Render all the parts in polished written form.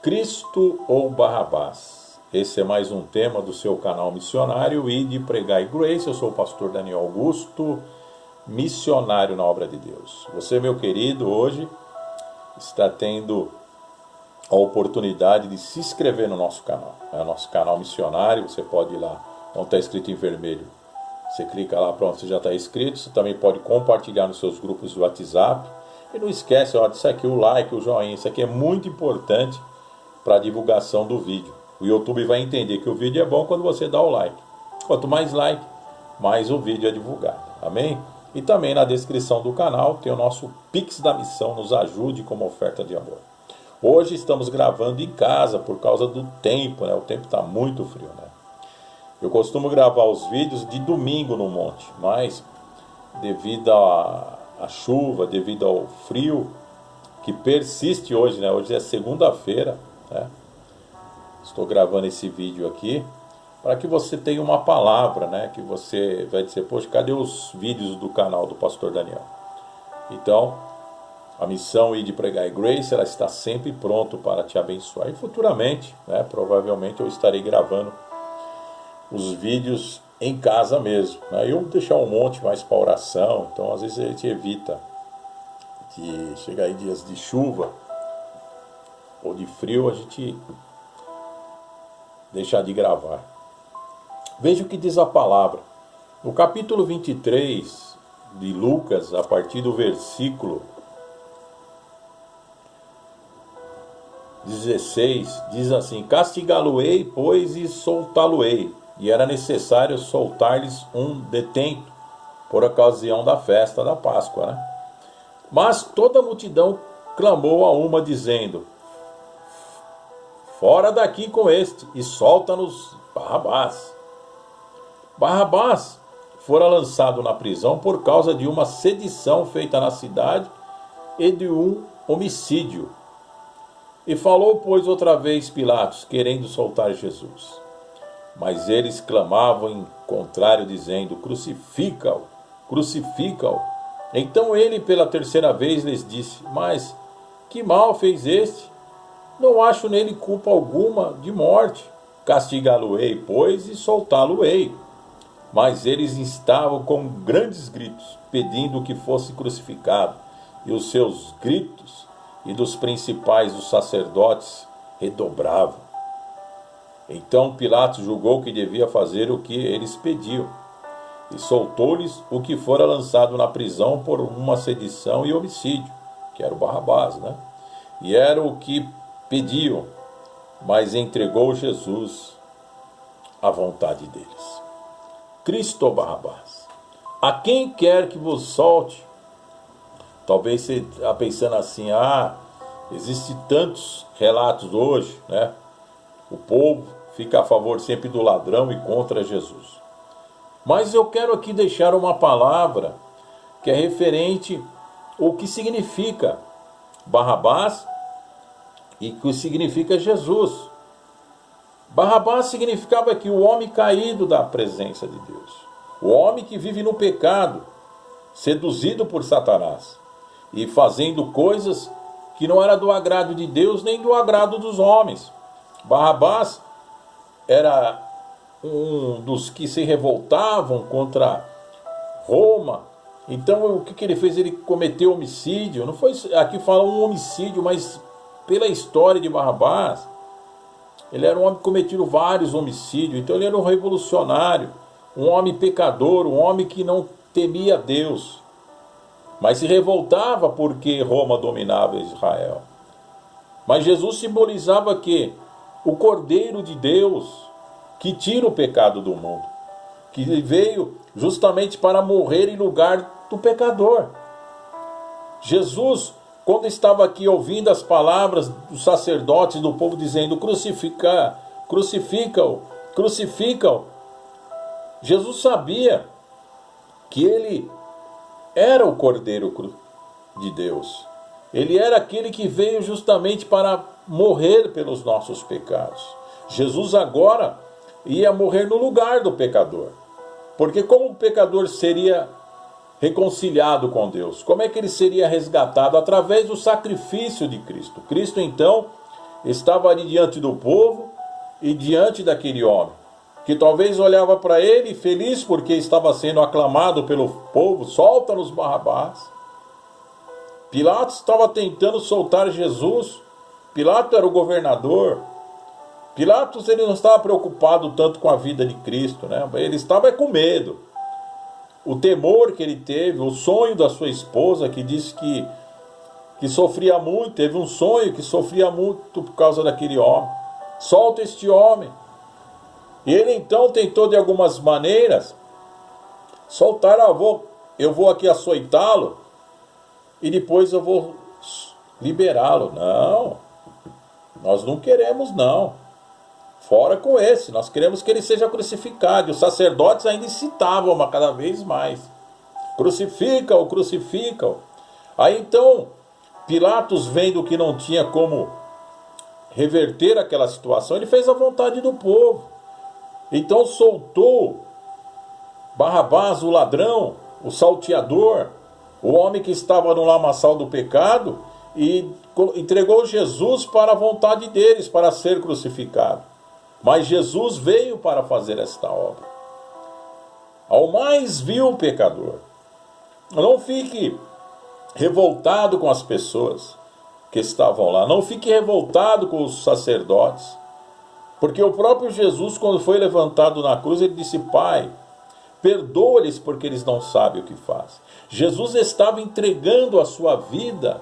Cristo ou Barrabás? Esse é mais um tema do seu canal missionário Ide Pregai Grace. Eu sou o pastor Daniel Augusto, missionário na obra de Deus. Você, meu querido, hoje está tendo a oportunidade de se inscrever no nosso canal. É o nosso canal missionário. Você pode ir lá, onde está escrito em vermelho. Você clica lá, pronto, você já está inscrito. Você também pode compartilhar nos seus grupos de WhatsApp. E não esquece, ó, disso aqui, o like, o joinha. Isso aqui é muito importante para a divulgação do vídeo. O YouTube vai entender que o vídeo é bom quando você dá o like. Quanto mais like, mais o vídeo é divulgado. Amém? E também na descrição do canal tem o nosso Pix da Missão. Nos ajude como oferta de amor. Hoje estamos gravando em casa por causa do tempo, né? O tempo está muito frio, né? Eu costumo gravar os vídeos de domingo no monte, mas devido à chuva, devido ao frio que persiste hoje, né? Hoje é segunda-feira, né? Estou gravando esse vídeo aqui para que você tenha uma palavra, né? Que você vai dizer, poxa, cadê os vídeos do canal do pastor Daniel? Então, a missão Ide Pregai Grace, ela está sempre pronto para te abençoar. E futuramente, né? Provavelmente eu estarei gravando os vídeos em casa mesmo, né? Eu vou deixar um monte mais para oração, então às vezes a gente evita de chegar em dias de chuva ou de frio, a gente deixar de gravar. Veja o que diz a palavra. No capítulo 23 de Lucas, a partir do versículo 16, diz assim: castigá-lo-ei, pois, e soltá-lo-ei. E era necessário soltar-lhes um detento, por ocasião da festa da Páscoa, né? Mas toda a multidão clamou a uma, dizendo: fora daqui com este, e solta-nos Barrabás. Barrabás fora lançado na prisão por causa de uma sedição feita na cidade e de um homicídio. E falou, pois, outra vez Pilatos, querendo soltar Jesus. Mas eles clamavam em contrário, dizendo: crucifica-o, crucifica-o. Então ele, pela terceira vez, lhes disse: mas que mal fez este? Não acho nele culpa alguma de morte. Castigá-lo-ei, pois, e soltá-lo-ei. Mas eles instavam com grandes gritos, pedindo que fosse crucificado. E os seus gritos e dos principais dos sacerdotes redobravam. Então Pilatos julgou que devia fazer o que eles pediam, e soltou-lhes o que fora lançado na prisão por uma sedição e homicídio, que era o Barrabás, né? E era o que pediam, mas entregou Jesus à vontade deles. Cristo ou Barrabás? A quem quer que vos solte? Talvez você está pensando assim: existem tantos relatos hoje, né? O povo fica a favor sempre do ladrão e contra Jesus. Mas eu quero aqui deixar uma palavra que é referente ao que significa Barrabás e que significa Jesus. Barrabás significava que o homem caído da presença de Deus, o homem que vive no pecado, seduzido por Satanás e fazendo coisas que não era do agrado de Deus nem do agrado dos homens. Barrabás era um dos que se revoltavam contra Roma. Então o que ele fez? Ele cometeu homicídio. Não foi aqui fala um homicídio, mas pela história de Barrabás, ele era um homem que cometeu vários homicídios. Então ele era um revolucionário, um homem pecador, um homem que não temia Deus, mas se revoltava porque Roma dominava Israel. Mas Jesus simbolizava que o Cordeiro de Deus que tira o pecado do mundo, que veio justamente para morrer em lugar do pecador. Jesus, quando estava aqui ouvindo as palavras dos sacerdotes do povo dizendo: crucifica-o, crucifica-o, Jesus sabia que ele era o Cordeiro de Deus. Ele era aquele que veio justamente para morrer pelos nossos pecados. Jesus agora ia morrer no lugar do pecador. Porque como o pecador seria reconciliado com Deus? Como é que ele seria resgatado? Através do sacrifício de Cristo. Cristo, então, estava ali diante do povo e diante daquele homem, que talvez olhava para ele feliz porque estava sendo aclamado pelo povo: solta-nos Barrabás. Pilatos estava tentando soltar Jesus. Pilatos era o governador. Pilatos, ele não estava preocupado tanto com a vida de Cristo, né? Ele estava com medo. O temor que ele teve, o sonho da sua esposa, que disse que sofria muito, teve um sonho que sofria muito por causa daquele homem. Solta este homem. E ele então tentou de algumas maneiras soltar: eu vou aqui açoitá-lo e depois eu vou liberá-lo. Não, nós não queremos não. Fora com esse, nós queremos que ele seja crucificado. E os sacerdotes ainda incitavam cada vez mais: crucifica-o, crucifica-o. Aí então Pilatos, vendo que não tinha como reverter aquela situação, ele fez a vontade do povo. Então soltou Barrabás, o ladrão, o salteador, o homem que estava no lamaçal do pecado, e entregou Jesus para a vontade deles, para ser crucificado. Mas Jesus veio para fazer esta obra. Ao mais vil pecador. Não fique revoltado com as pessoas que estavam lá. Não fique revoltado com os sacerdotes. Porque o próprio Jesus, quando foi levantado na cruz, ele disse: Pai, perdoa-lhes porque eles não sabem o que fazem. Jesus estava entregando a sua vida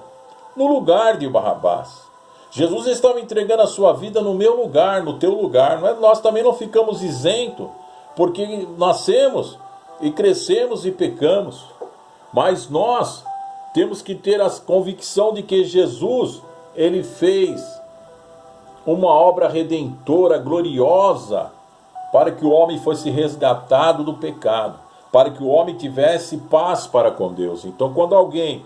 no lugar de Barrabás. Jesus estava entregando a sua vida no meu lugar, no teu lugar. Nós também não ficamos isentos, porque nascemos e crescemos e pecamos. Mas nós temos que ter a convicção de que Jesus, ele fez uma obra redentora, gloriosa, para que o homem fosse resgatado do pecado, para que o homem tivesse paz para com Deus. Então, quando alguém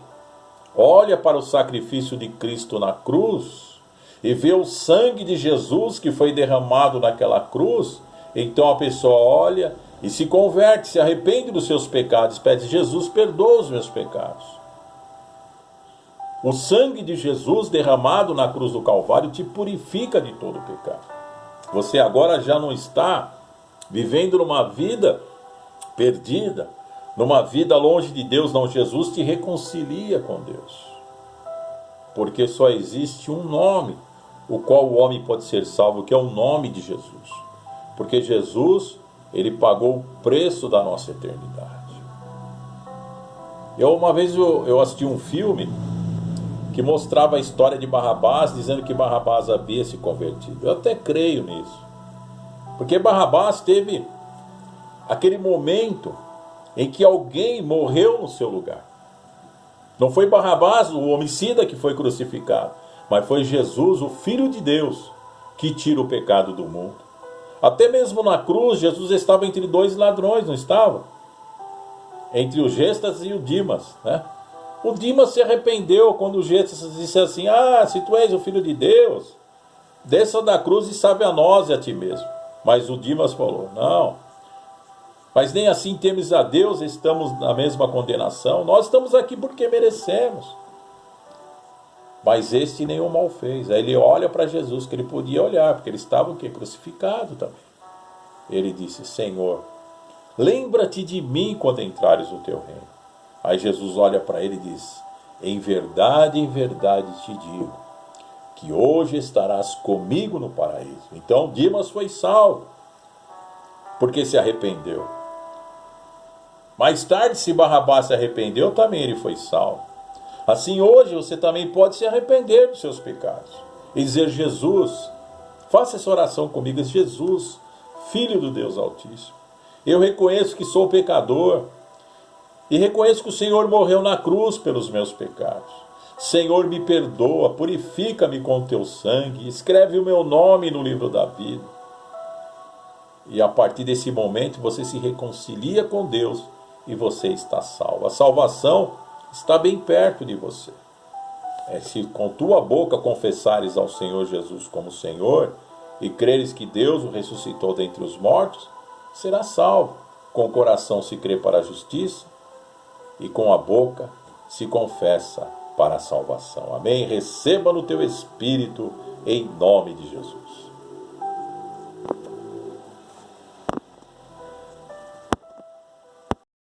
olha para o sacrifício de Cristo na cruz e vê o sangue de Jesus que foi derramado naquela cruz, então a pessoa olha e se converte, se arrepende dos seus pecados, pede: Jesus, perdoa os meus pecados. O sangue de Jesus derramado na cruz do Calvário te purifica de todo o pecado. Você agora já não está vivendo numa vida perdida, numa vida longe de Deus. Não, Jesus te reconcilia com Deus. Porque só existe um nome, o qual o homem pode ser salvo, que é o nome de Jesus. Porque Jesus, ele pagou o preço da nossa eternidade. Uma vez eu assisti um filme que mostrava a história de Barrabás, dizendo que Barrabás havia se convertido. Eu até creio nisso. Porque Barrabás teve aquele momento em que alguém morreu no seu lugar. Não foi Barrabás, o homicida, que foi crucificado, mas foi Jesus, o Filho de Deus, que tira o pecado do mundo. Até mesmo na cruz, Jesus estava entre dois ladrões, não estava? Entre o Gestas e o Dimas, né? O Dimas se arrependeu quando o Gestas disse assim: se tu és o Filho de Deus, desça da cruz e salve a nós e a ti mesmo. Mas o Dimas falou: não, mas nem assim temes a Deus, estamos na mesma condenação. Nós estamos aqui porque merecemos. Mas este nenhum mal fez. Aí ele olha para Jesus, que ele podia olhar, porque ele estava o quê? Crucificado também. Ele disse: Senhor, lembra-te de mim quando entrares no teu reino. Aí Jesus olha para ele e diz: em verdade te digo, que hoje estarás comigo no paraíso. Então Dimas foi salvo, porque se arrependeu. Mais tarde, se Barrabás se arrependeu, também ele foi salvo. Assim, hoje você também pode se arrepender dos seus pecados e dizer: Jesus, faça essa oração comigo. Jesus, Filho do Deus Altíssimo, eu reconheço que sou pecador e reconheço que o Senhor morreu na cruz pelos meus pecados. Senhor, me perdoa, purifica-me com o teu sangue, escreve o meu nome no livro da vida. E a partir desse momento você se reconcilia com Deus e você está salvo. A salvação está bem perto de você. Se com tua boca confessares ao Senhor Jesus como Senhor e creres que Deus o ressuscitou dentre os mortos, será salvo. Com o coração se crê para a justiça e com a boca se confessa para a salvação. Amém? Receba no teu espírito em nome de Jesus.